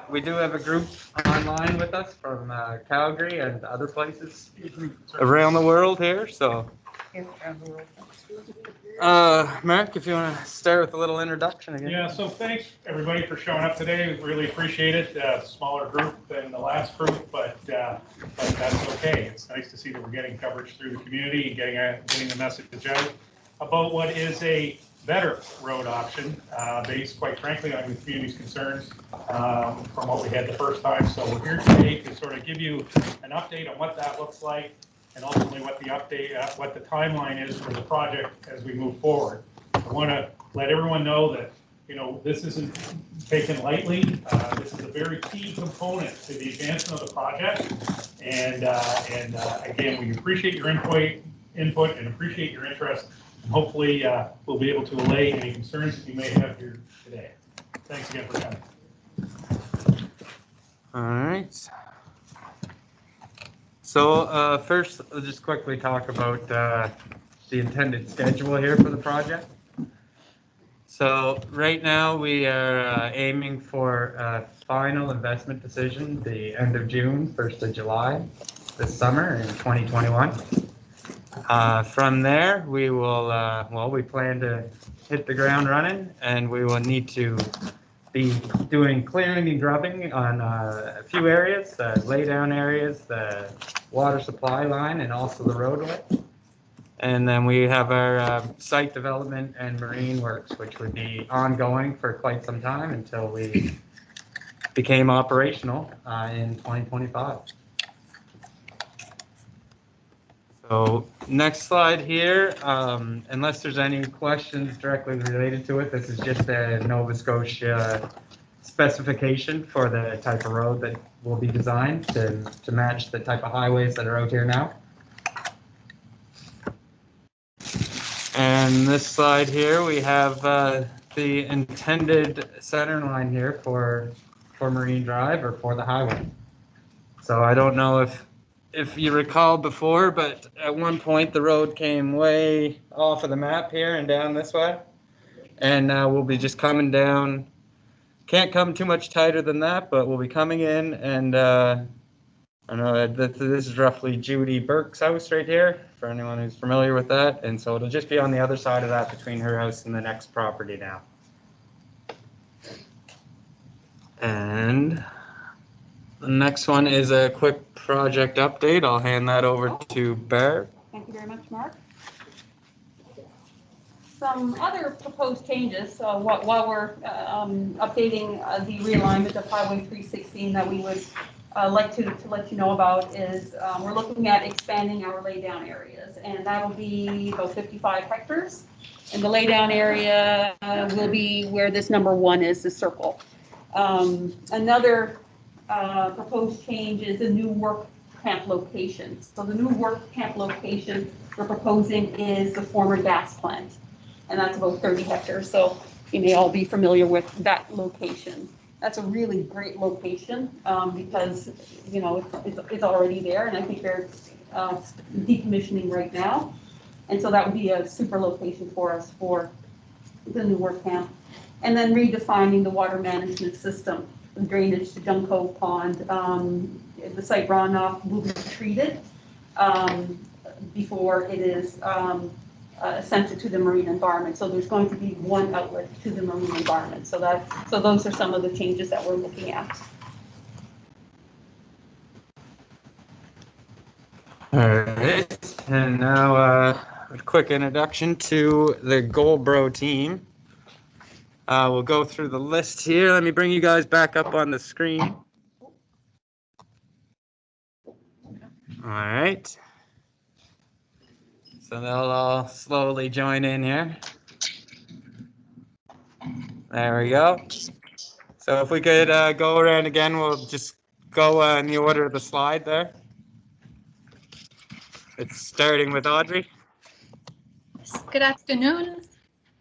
we do have a group online with us from Calgary and other places around the world here. So, Mark, if you want to start with a little introduction again. Yeah, so thanks everybody for showing up today. We really appreciate it. Smaller group than the last group, but that's okay. It's nice to see that we're getting coverage through the community and getting the message out about what is a better road option based, quite frankly, on the community's concerns from what we had the first time. So we're here today to sort of give you an update on what that looks like and ultimately what the what the timeline is for the project as we move forward. I want to let everyone know that this isn't taken lightly. This is a very key component to the advancement of the project. And again, we appreciate your input and appreciate your interest. And hopefully, we'll be able to allay any concerns that you may have here today. Thanks again for coming. All right. So first, I'll just quickly talk about the intended schedule here for the project. So right now we are aiming for a final investment decision the end of June, 1st of July this summer in 2021. From there, we will, we plan to hit the ground running, and we will need to be doing clearing and grubbing on a few areas, the laydown areas, the water supply line, and also the roadway. And then we have our site development and marine works, which would be ongoing for quite some time until we became operational in 2025. So next slide here, unless there's any questions directly related to it, this is just a Nova Scotia specification for the type of road that will be designed to match the type of highways that are out here now. And this slide here, we have the intended center line here for Marine Drive or for the highway. So I don't know if you recall before, but at one point the road came way off of the map here and down this way. And now we'll be just coming down. Can't come too much tighter than that, but we'll be coming in, and I know this is roughly Judy Burke's house right here, for anyone who's familiar with that. And so it'll just be on the other side of that between her house and the next property now. And the next one is a quick project update. I'll hand that over to Barb. Thank you very much, Mark. Some other proposed changes while we're updating the realignment of Highway 316 that we would like to let you know about is we're looking at expanding our laydown areas, and that will be about 55 hectares. And the laydown area will be where this number 1 is, the circle. Another proposed change is a new work camp location. So the new work camp location we're proposing is the former gas plant, and that's about 30 hectares. So you may all be familiar with that location. That's a really great location because it's already there, and I think they're decommissioning right now, and so that would be a super location for us for the new work camp. And then redefining the water management system, the drainage to Junco Pond. The site runoff will be treated before it is sent to the marine environment. So there's going to be one outlet to the marine environment. So those are some of the changes that we're looking at. All right, and now a quick introduction to the Goldboro team. We'll go through the list here. Let me bring you guys back up on the screen. All right. So they'll all slowly join in here. There we go. So if we could go around again, we'll just go in the order of the slide there. It's starting with Audrey. Good afternoon.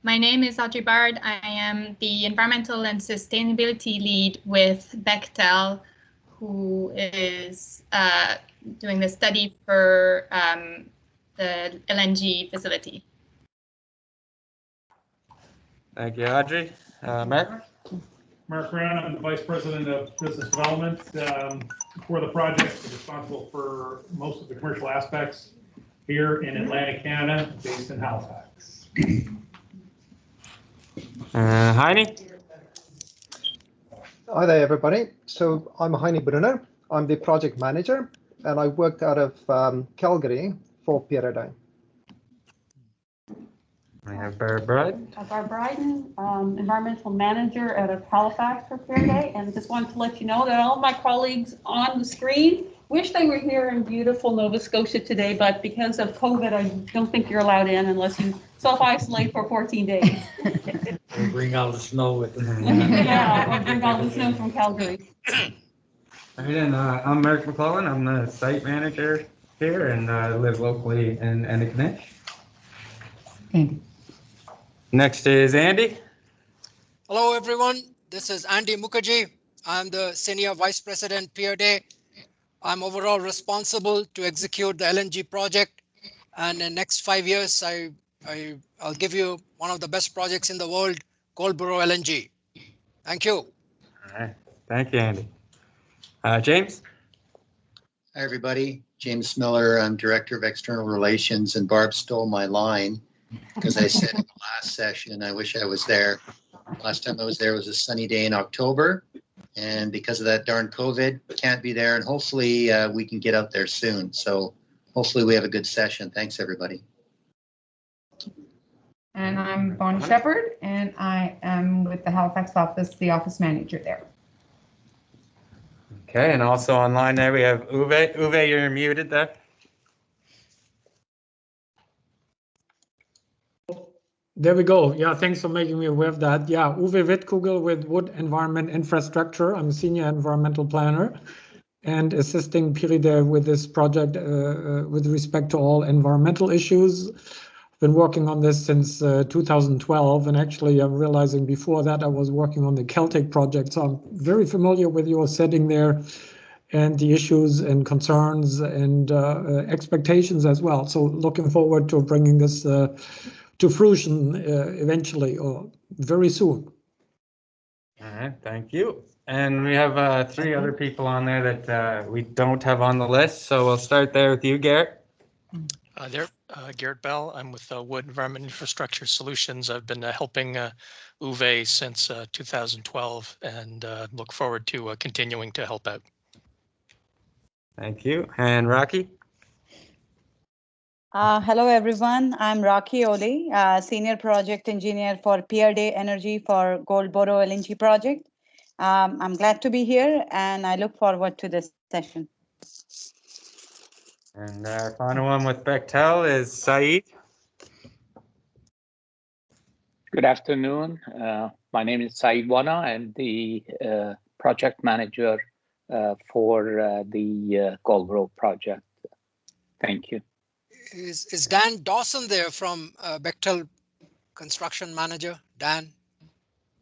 My name is Audrey Bard. I am the Environmental and Sustainability Lead with Bechtel, who is doing the study for the LNG facility. Thank you, Audrey. Mark? Mark Brown, I'm the Vice President of Business Development for the project, responsible for most of the commercial aspects here in Atlantic Canada, based in Halifax. Heine? Hi there, everybody. So I'm Heine Brunner. I'm the project manager, and I worked out of Calgary for Pieridae. We have Barb Bryden. Barb Bryden, environmental manager out of Halifax for Pieridae, and just wanted to let you know that all of my colleagues on the screen wish they were here in beautiful Nova Scotia today, but because of COVID, I don't think you're allowed in unless you self-isolate for 14 days. We'll bring all the snow with them. Yeah, I'll bring all the snow from Calgary. All right, and I'm Mark McClellan. I'm the site manager here and live locally in Enicknish. Andy. Next is Andy. Hello, everyone. This is Andy Mukherjee. I'm the Senior Vice President, Pieridae. I'm overall responsible to execute the LNG project. And in the next 5 years, I'll give you one of the best projects in the world, Goldboro LNG. Thank you. All right. Thank you, Andy. James? Hi, everybody. James Miller. I'm Director of External Relations, and Barb stole my line because I said in the last session, I wish I was there. Last time I was there was a sunny day in October, and because of that darn COVID, can't be there, and hopefully we can get out there soon. So hopefully we have a good session. Thanks, everybody. And I'm Bonnie Shepherd, and I am with the Halifax office, the office manager there. Okay, and also online there we have Uwe. Uwe, you're muted there. There we go. Yeah, thanks for making me aware of that. Yeah, Uwe Wittkugel with Wood Environment Infrastructure. I'm a senior environmental planner and assisting Pieridae with this project with respect to all environmental issues. Been working on this since 2012, and actually I'm realizing before that I was working on the Celtic project, so I'm very familiar with your setting there and the issues and concerns and expectations as well. So looking forward to bringing this to fruition eventually or very soon. All right, thank you. And we have 3 other people on there that we don't have on the list, so we'll start there with you, Garrett. Garrett Bell. I'm with Wood Environment Infrastructure Solutions. I've been helping Uwe since 2012 and look forward to continuing to help out. Thank you. And Rocky? Hello, everyone. I'm Rocky Oli, Senior Project Engineer for Pieridae Energy for Goldboro LNG project. I'm glad to be here, and I look forward to this session. And our final one with Bechtel is Saeed. Good afternoon. My name is Saeed Wana. I'm the project manager for the Goldboro project. Thank you. Is Dan Dawson there from Bechtel Construction Manager? Dan?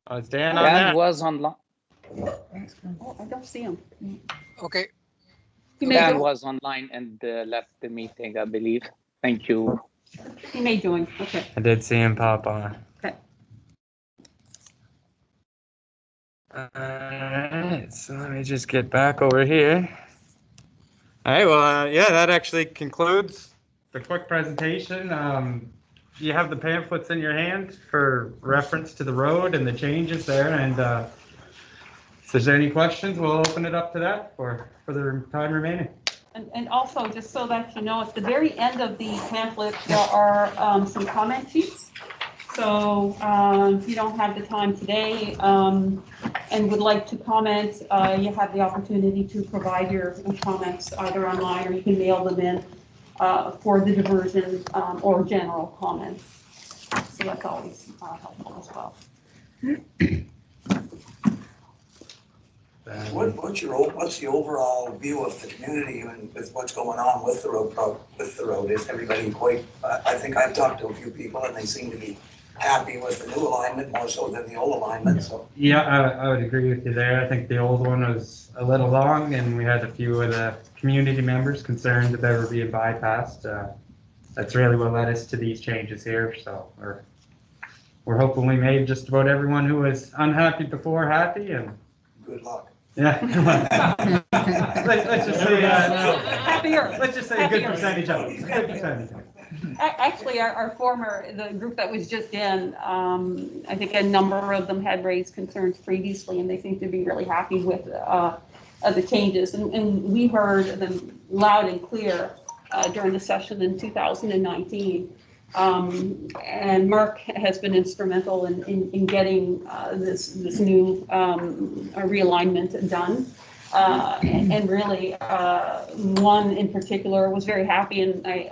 Oh, is Dan on Dan that? was online. Oh, I don't see him. Okay. Dan was online and left the meeting, I believe. Thank you. He may join. Okay. I did see him pop on. Okay. Alright, so let me just get back over here. Alright, well, yeah, that actually concludes the quick presentation. You have the pamphlets in your hand for reference to the road and the changes there, and if there's any questions, we'll open it up to that for the time remaining. And also, just so that you know, at the very end of the pamphlet, there are some comment sheets. So if you don't have the time today and would like to comment, you have the opportunity to provide your comments either online or you can mail them in for the diversion or general comments. So that's always helpful as well. What's the overall view of the community and with what's going on with the road? Is everybody quite? I think I've talked to a few people and they seem to be happy with the new alignment more so than the old alignment. So yeah, I would agree with you there. I think the old one was a little long, and we had a few of the community members concerned that they were being bypassed. That's really what led us to these changes here. So we're we're hoping we made just about everyone who was unhappy before happy, and Good luck. yeah. Let's just say, Happier. let's just say a good percentage of it. A good percentage of it. Actually, the group that was just in, I think a number of them had raised concerns previously, and they seem to be really happy with the changes. And we heard them loud and clear during the session in 2019. And Mark has been instrumental in getting this new realignment done. And really, one in particular was very happy, and I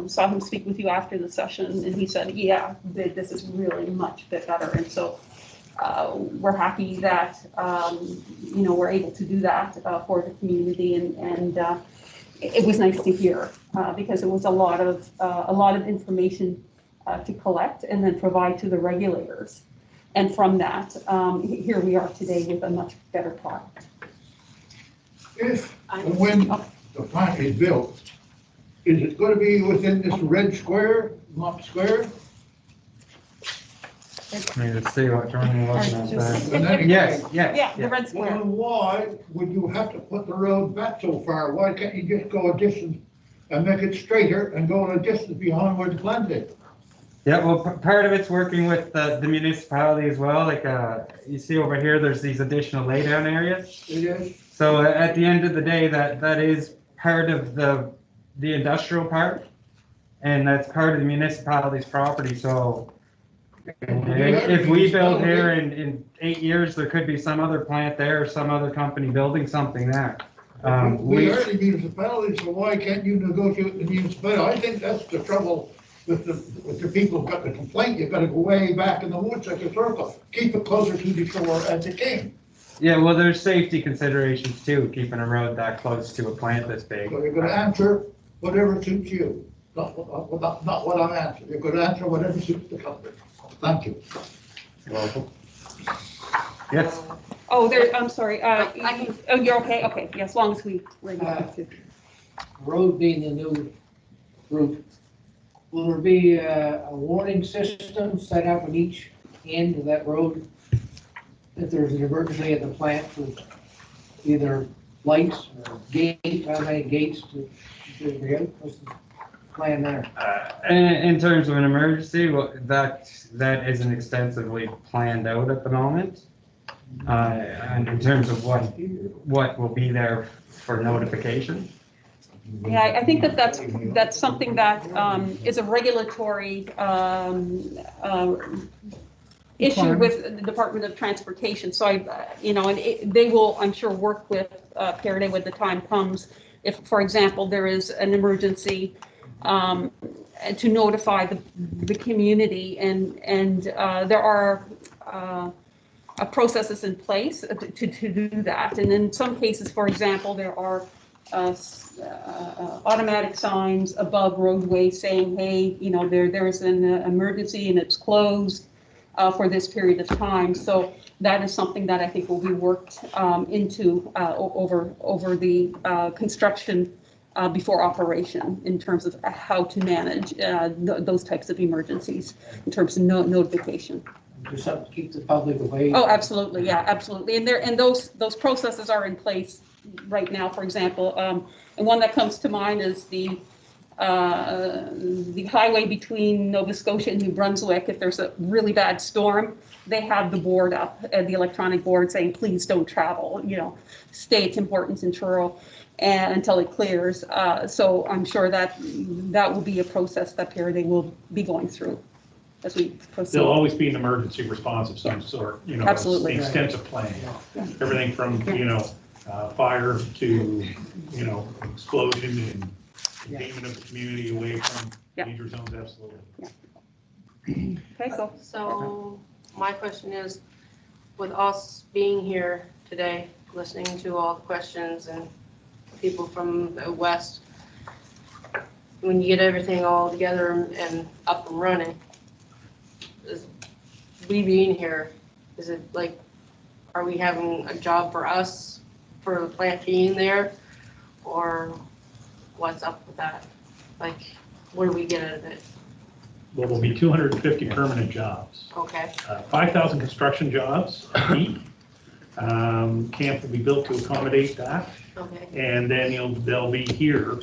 saw him speak with you after the session, and he said, yeah, this is really much better. And so we're happy that, we're able to do that for the community, and it was nice to hear because it was a lot of information to collect and then provide to the regulators. And from that, here we are today with a much better product. If and when the plant is built, is it going to be within this red square, mop square? Let me just see what drawing you're looking at there. Yes, yes. the red square. Well, why would you have to put the road back so far? Why can't you just go a distance and make it straighter and go a distance beyond where the plant is? Yeah, well, part of it's working with the municipality as well. Like you see over here, there's these additional laydown areas. It is. So at the end of the day, that is part of the industrial part, and that's part of the municipality's property. So if we build here in 8 years, there could be some other plant there or some other company building something there. We are the municipality, so why can't you negotiate with the municipality? I think that's the trouble with the people who've got the complaint. You've got to go way back in the woods like a circle. Keep it closer to the shore as it can. Yeah, well, there's safety considerations too, keeping a road that close to a plant this big. So you're going to answer whatever suits you, not what I'm answering. You're going to answer whatever suits the company. Thank you. You're welcome. Yes. Oh, I'm sorry. You're okay? Okay, yeah, as long as we're able to. Road being the new route, will there be a warning system set up on each end of that road if there's an emergency at the plant with either lights or gates, how many gates to what's the plan there? In terms of an emergency, well, that isn't extensively planned out at the moment. And in terms of what will be there for notification. Yeah, I think that's something that is a regulatory issue with the Department of Transportation. So they will, I'm sure, work with Pieridae when the time comes. If, for example, there is an emergency, to notify the community, and there are processes in place to do that. And in some cases, for example, there are automatic signs above roadways saying, hey, there is an emergency and it's closed for this period of time. So that is something that I think will be worked into over the construction before operation, in terms of how to manage those types of emergencies in terms of notification. Just something to keep the public away. Oh, absolutely, yeah, absolutely. And those processes are in place right now. For example, and one that comes to mind is the highway between Nova Scotia and New Brunswick. If there's a really bad storm, they have the board up, the electronic board saying, please don't travel, stay at Tim Hortons and Truro and until it clears. So I'm sure that will be a process that Pieridae will be going through as we proceed. There'll always be an emergency response of some sort, Absolutely. Extensive planning. Everything from, fire to, explosion and containment of the community away from danger zones, absolutely. Okay, So my question is, with us being here today, listening to all the questions and people from the West, when you get everything all together and up and running, is we being here, is it like, are we having a job for us for the plant being there, or what's up with that? Like, what do we get out of it? Well, there'll be 250 permanent jobs. Okay, 5,000 construction jobs a week. Camp will be built to accommodate that. okay. And then they'll be here,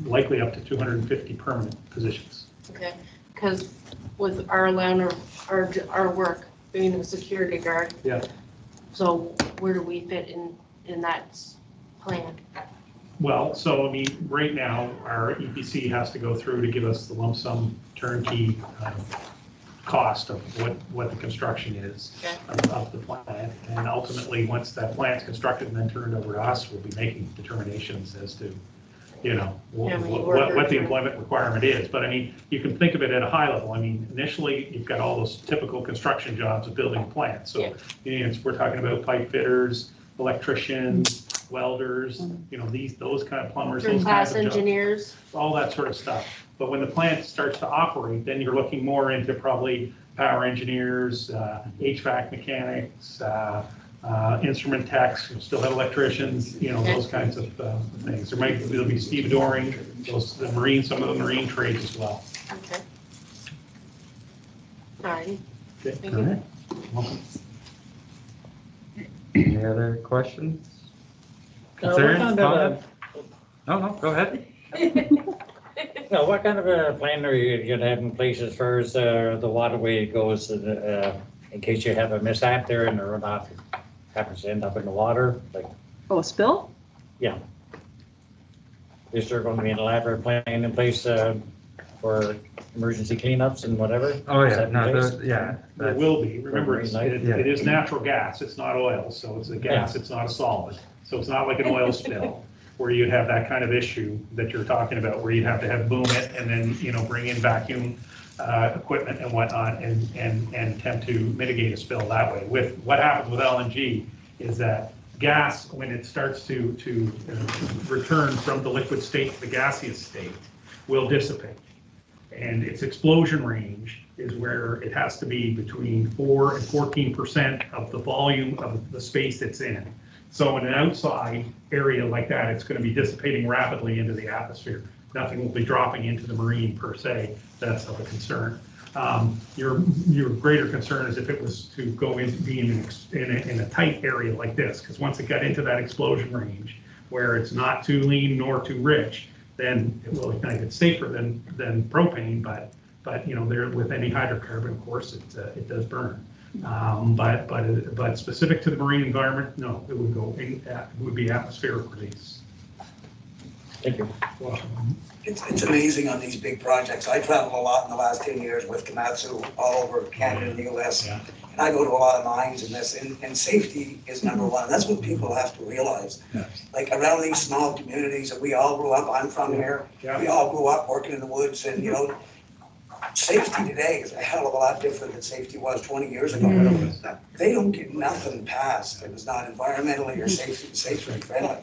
likely up to 250 permanent positions. Okay, because with our line of, our work, being a security guard. Yeah. So where do we fit in that plan? Well, so I mean, right now, our EPC has to go through to give us the lump sum turnkey cost of what the construction is of the plant. And ultimately, once that plant's constructed and then turned over to us, we'll be making determinations as to, you know, what the employment requirement is. But I mean, you can think of it at a high level. I mean, initially, you've got all those typical construction jobs of building plants. So you know, we're talking about pipe fitters, electricians, welders, you know, those kind of plumbers, those kinds of jobs, engineers, all that sort of stuff. But when the plant starts to operate, then you're looking more into probably power engineers, HVAC mechanics, instrument techs. You'll still have electricians, you know, those kinds of things. There'll be stevedoring, some of the marine trades as well. okay. All right. Okay. Thank you. Welcome. Any other questions? What Concerns? kind of Comments? No, go ahead. No, what kind of a plan are you gonna have in place as far as the waterway goes, in case you have a mishap there and the runoff happens to end up in the water, like, Oh, a spill? yeah. Is there gonna be an elaborate plan in place, for emergency cleanups and whatever? Oh, Is yeah, that in no, place? There that's, will be. Remember, it Yeah. is natural gas. It's not oil, so it's a gas. It's not a solid. So it's not like an oil spill where you'd have that kind of issue that you're talking about, where you'd have to boom it and then, you know, bring in vacuum equipment and whatnot and attempt to mitigate a spill that way. With what happens with LNG is that gas, when it starts to return from the liquid state to the gaseous state, will dissipate. And its explosion range is where it has to be between 4 and 14% of the volume of the space it's in. So in an outside area like that, it's going to be dissipating rapidly into the atmosphere. Nothing will be dropping into the marine per se. That's of a concern. Your greater concern is if it was to go into being in a tight area like this, because once it got into that explosion range where it's not too lean nor too rich, then it will ignite. It's safer than propane, but you know, there with any hydrocarbon, of course, it does burn. But specific to the marine environment, no, it would go in. It would be atmospheric release. Thank you. It's amazing on these big projects. I traveled a lot in the last 10 years with Komatsu all over Canada and the US. Yeah. And I go to a lot of mines in this, and safety is number one. That's what people have to realize. Yeah. Like around these small communities that we all grew up, I'm from here, we all grew up working in the woods, and you know, safety today is a hell of a lot different than safety was 20 years ago. They don't get nothing passed that was not environmentally or safety friendly.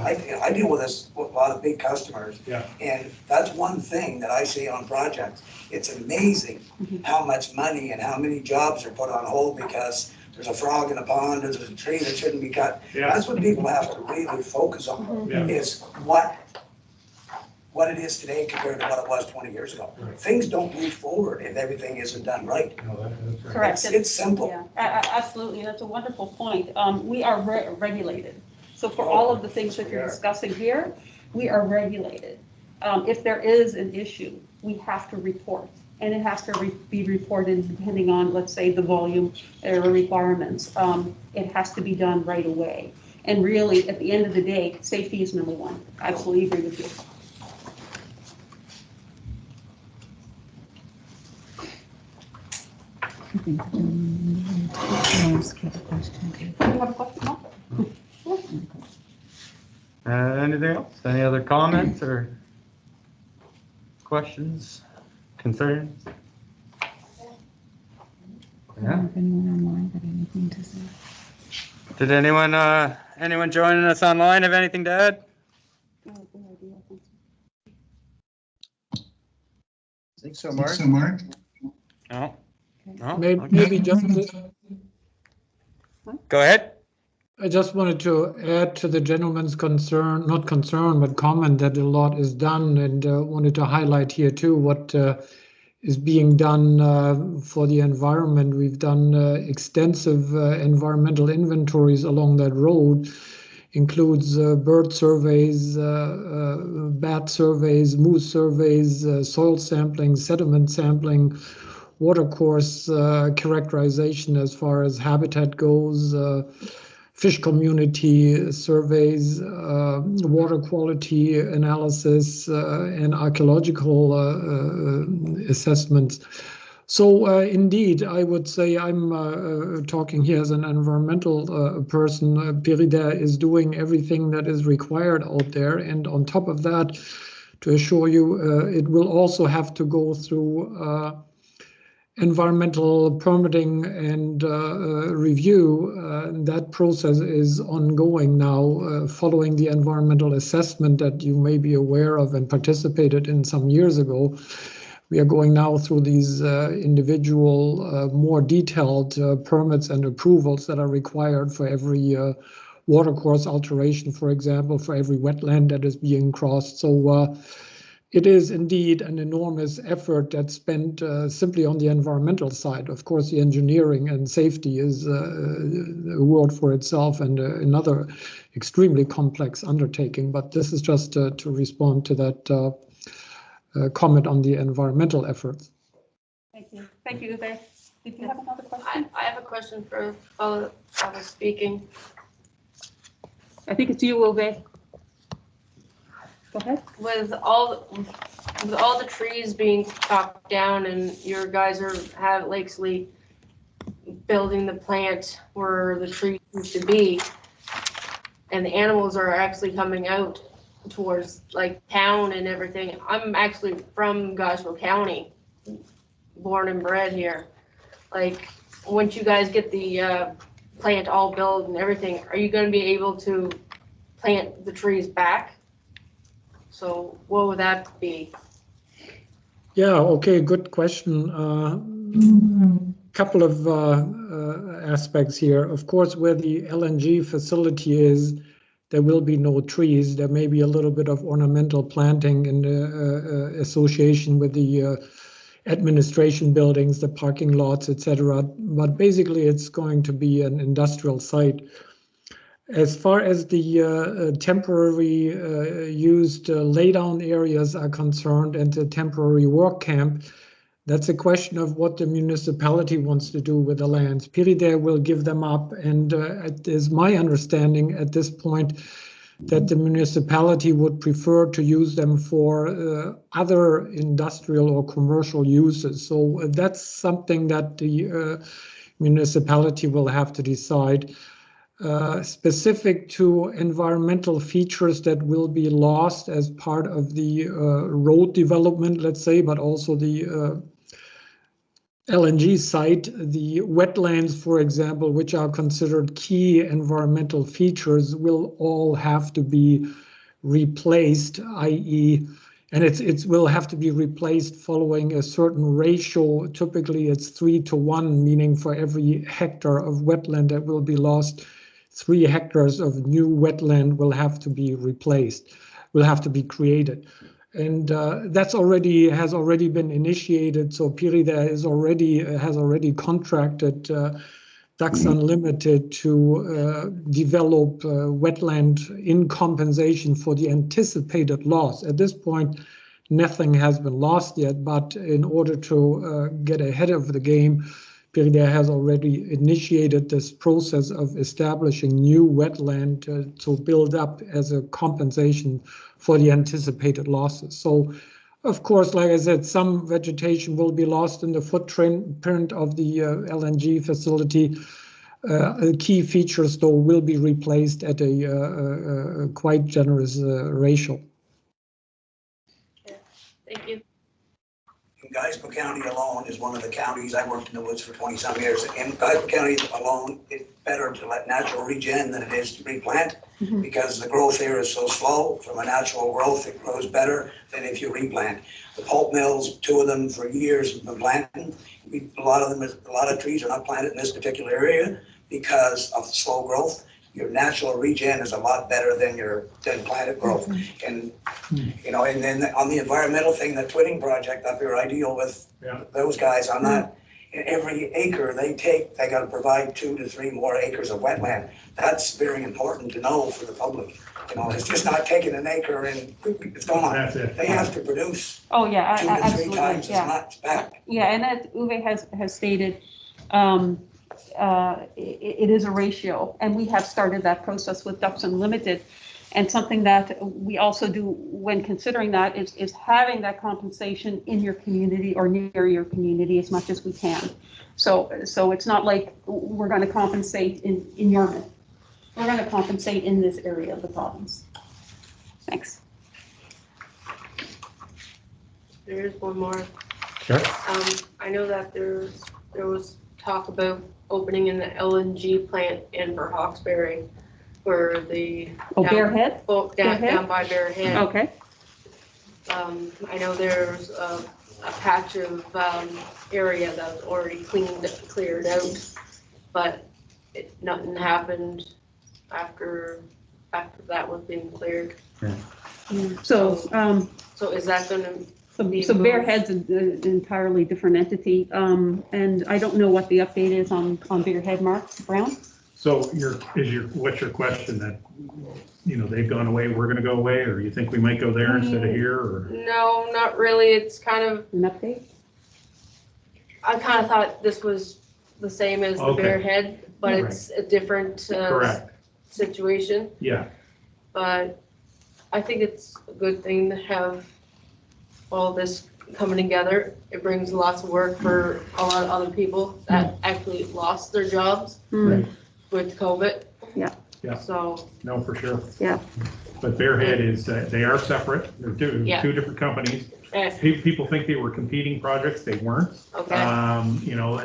I deal with this with a lot of big customers, and that's one thing that I see on projects. It's amazing how much money and how many jobs are put on hold because there's a frog in a pond or there's a tree that shouldn't be cut. That's what people have to really focus on, is what it is today compared to what it was 20 years ago. Things don't move forward if everything isn't done right. No, that's right. Correct. It's simple. Yeah, absolutely. That's a wonderful point. We are regulated. So for all of the things that you're discussing here, we are regulated. If there is an issue, we have to report. And it has to be reported depending on, let's say, the volume or requirements. It has to be done right away. And really, at the end of the day, safety is number one. I absolutely agree with you. You have a question? Anything else? Any other comments or questions, concerns? Yeah. If anyone online got anything to say. Did anyone joining us online have anything to add? I think so, Mark. No. No? Maybe just. Go ahead. I just wanted to add to the gentleman's concern, not concern, but comment that a lot is done, and wanted to highlight here too what is being done for the environment. We've done extensive environmental inventories along that road. Includes bird surveys, bat surveys, moose surveys, soil sampling, sediment sampling, watercourse characterization as far as habitat goes, fish community surveys, water quality analysis, and archaeological assessments. So indeed, I would say I'm talking here as an environmental person. Pieridae is doing everything that is required out there. And on top of that, to assure you, it will also have to go through environmental permitting and review. That process is ongoing now, following the environmental assessment that you may be aware of and participated in some years ago. We are going now through these individual, more detailed permits and approvals that are required for every watercourse alteration, for example, for every wetland that is being crossed. So it is indeed an enormous effort that's spent simply on the environmental side. Of course, the engineering and safety is a word for itself and another extremely complex undertaking. But this is just to respond to that comment on the environmental efforts. Thank you. Thank you, Uwe. Did you have another question? I have a question for the fellow that was speaking. I think it's you, Uwe. Go ahead. With all the trees being chopped down and your guys have Lakesley building the plant where the trees used to be, and the animals are actually coming out towards like town and everything. I'm actually from Goswell County, born and bred here. Like, once you guys get the plant all built and everything, are you going to be able to plant the trees back? So what would that be? Yeah, okay, good question. Couple of aspects here. Of course, where the LNG facility is, there will be no trees. There may be a little bit of ornamental planting in association with the administration buildings, the parking lots, etc. But basically, it's going to be an industrial site. As far as the temporary used laydown areas are concerned and the temporary work camp, that's a question of what the municipality wants to do with the lands. Pieridae will give them up, and it is my understanding at this point that the municipality would prefer to use them for other industrial or commercial uses. So that's something that the municipality will have to decide. Specific to environmental features that will be lost as part of the road development, let's say, but also the LNG site, the wetlands, for example, which are considered key environmental features, will all have to be replaced, i.e., and it will have to be replaced following a certain ratio. Typically, it's 3:1, meaning for every hectare of wetland that will be lost, 3 hectares of new wetland will have to be replaced, will have to be created. And that's has already been initiated. So Pieridae has already contracted Ducks Unlimited to develop wetland in compensation for the anticipated loss. At this point, nothing has been lost yet, but in order to get ahead of the game, Pieridae has already initiated this process of establishing new wetland to build up as a compensation for the anticipated losses. So, of course, like I said, some vegetation will be lost in the footprint of the LNG facility. Key features, though, will be replaced at a quite generous ratio. Thank you. Geismar County alone is one of the counties, I worked in the woods for 20-some years. In Geismar County alone, it's better to let natural regen than it is to replant because the growth here is so slow. From a natural growth, it grows better than if you replant. The pulp mills, 2 of them for years have been planting. A lot of trees are not planted in this particular area because of slow growth. Your natural regen is a lot better than planted growth. And you know, and then on the environmental thing, the twinning project up here, I deal with those guys, I'm not, every acre they take, they gotta provide 2 to 3 more acres of wetland. That's very important to know for the public. You know, it's just not taking an acre and it's gone. That's it. They have to produce Oh, yeah, 2 to 3 absolutely, times as yeah. much back. Yeah, and as Uwe has stated, it is a ratio, and we have started that process with Ducks Unlimited. And something that we also do when considering that is having that compensation in your community or near your community as much as we can. So it's not like we're going to compensate in Yarmouth. We're going to compensate in this area of the province. Thanks. There is one more. Sure. I know that there was talk about opening an LNG plant in Hawkesbury for the. Bear Head? Down by Bear Head. Okay. I know there's a patch of area that was already cleared out, but nothing happened after that was being cleared. Yeah. So is that going to? So Bear Head's an entirely different entity, and I don't know what the update is on Bear Head, Mark Brown? So what's your question, that, you know, they've gone away, we're gonna go away, or you think we might go there instead of here, or? No, not really. It's kind of. An update? I kind of thought this was the same as the Bear Head, but it's a different Correct. situation. Yeah. But I think it's a good thing to have all this coming together. It brings lots of work for a lot of other people that actually lost their jobs with COVID. Yeah. Yeah. So. No, for sure. Yeah. But Bear Head is, they are separate. They're two different companies. People think they were competing projects. They weren't. Okay. You know,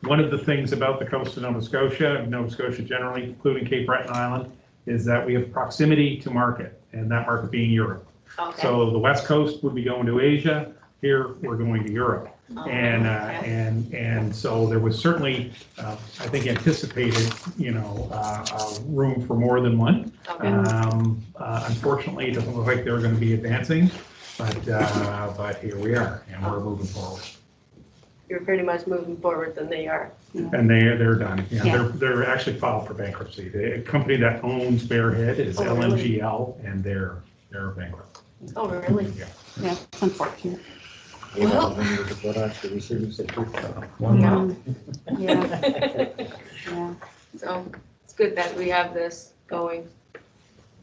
one of the things about the coast of Nova Scotia generally, including Cape Breton Island, is that we have proximity to market, and that market being Europe. Okay. So the West Coast would be going to Asia. Here, we're going to Europe. And so there was certainly, I think, anticipated, you know, room for more than one. Okay. Unfortunately, it doesn't look like they're going to be advancing, but here we are, and we're moving forward. You're pretty much moving forward than they are. And they're done. Yeah. They're actually filed for bankruptcy. The company that owns Bear Head is LNGL, and they're bankrupt. Oh, really? Yeah. Yeah, unfortunate. Well. Yeah. So it's good that we have this going.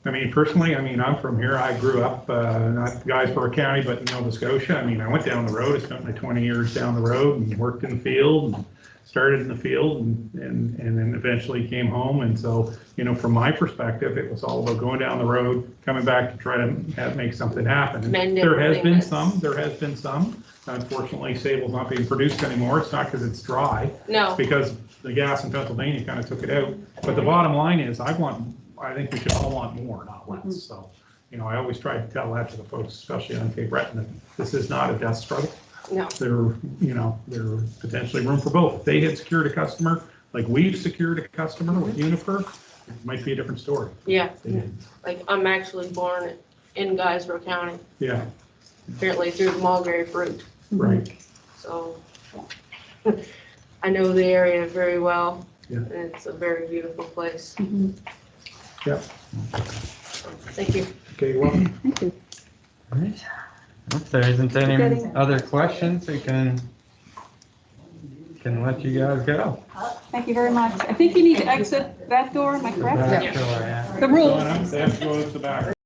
I mean, personally, I'm from here. I grew up, not Guysborough County, but in Nova Scotia. I mean, I went down the road. I spent my 20 years down the road and worked in the field and started in the field and then eventually came home. And so, you know, from my perspective, it was all about going down the road, coming back to try to make something happen. And there has been some. Unfortunately, Sable's not being produced anymore. It's not because it's dry. No. It's because the gas in Pennsylvania kind of took it out. But the bottom line is, I think we should all want more, not less. So, you know, I always try to tell that to the folks, especially on Cape Breton, that this is not a death struggle. No. There's potentially room for both. If they had secured a customer, like we've secured a customer with Uniper, it might be a different story. Yeah. Like, I'm actually born in Guysborough County. Yeah. Apparently through the Mulgrave route. Right. So I know the area very well. Yeah. And it's a very beautiful place. Yeah. Thank you. Okay, you're welcome. Thank you. All right. If there isn't any other questions, we can let you guys go. Thank you very much. I think you need to exit that door, am I correct? Back door, yeah. The rules. They have to go to the back.